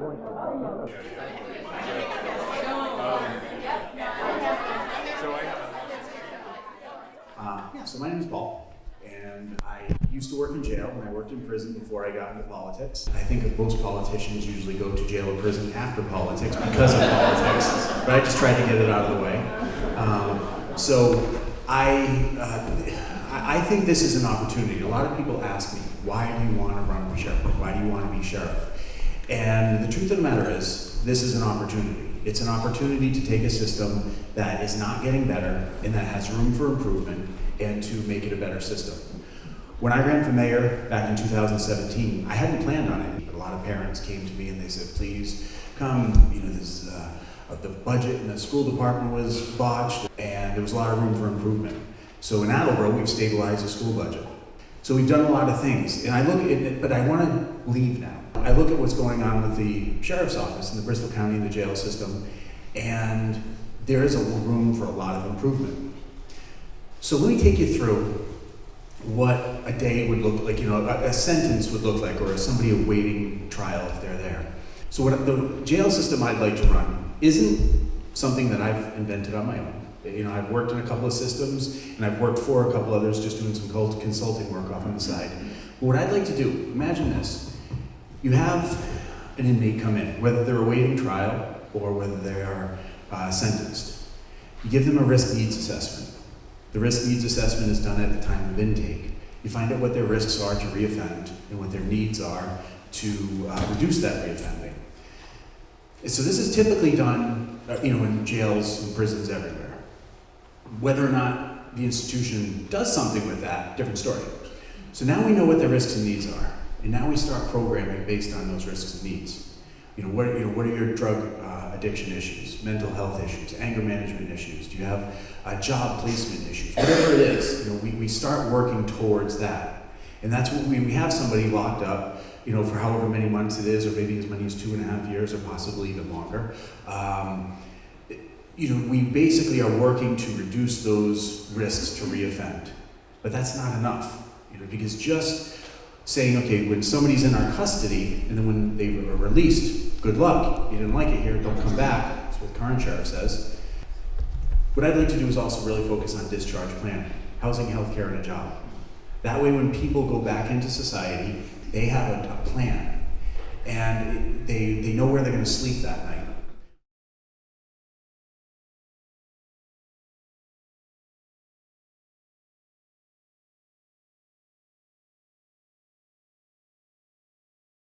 So my name is Paul, and I used to work in jail, and I worked in prison before I got into politics. I think that most politicians usually go to jail or prison after politics because of politics, but I just tried to get it out of the way. I think this is an opportunity. A lot of people ask me, why do you want to run for sheriff? Why do you want to be sheriff? And the truth of the matter is, this is an opportunity. It's an opportunity to take a system that is not getting better and that has room for improvement and to make it a better system. When I ran for mayor back in 2017, I hadn't planned on it. A lot of parents came to me and they said, please come, the budget in the school department was botched and there was a lot of room for improvement. So in Attleboro, we've stabilized the school budget. So we've done a lot of things, and I look at it, but I want to leave now. I look at what's going on with the sheriff's office in the Bristol County and the jail system, and there is a room for a lot of improvement. So let me take you through what a day would look like, a sentence would look like, or somebody awaiting trial if they're there. So what the jail system I'd like to run isn't something that I've invented on my own. I've worked in a couple of systems, and I've worked for a couple others, just doing some consulting work off on the side. But what I'd like to do, imagine this. You have an inmate come in, whether they're awaiting trial or whether they are sentenced. You give them a risk needs assessment. The risk needs assessment is done at the time of intake. You find out what their risks are to reoffend and what their needs are to reduce that reoffending. So this is typically done in jails and prisons everywhere. Whether or not the institution does something with that, different story. So now we know what their risks and needs are, and now we start programming based on those risks and needs. What are your drug addiction issues, mental health issues, anger management issues? Do you have job placement issues? Whatever it is, we start working towards that, and that's what we have somebody locked up, for however many months it is, or maybe as many as 2.5 years, or possibly even longer. We basically are working to reduce those risks to reoffend. But that's not enough, because just saying, okay, when somebody's in our custody, and then when they are released, good luck, you didn't like it here, don't come back, that's what the current sheriff says. What I'd like to do is also really focus on discharge planning, housing, healthcare, and a job. That way when people go back into society, they have a plan, and they know where they're gonna sleep that night.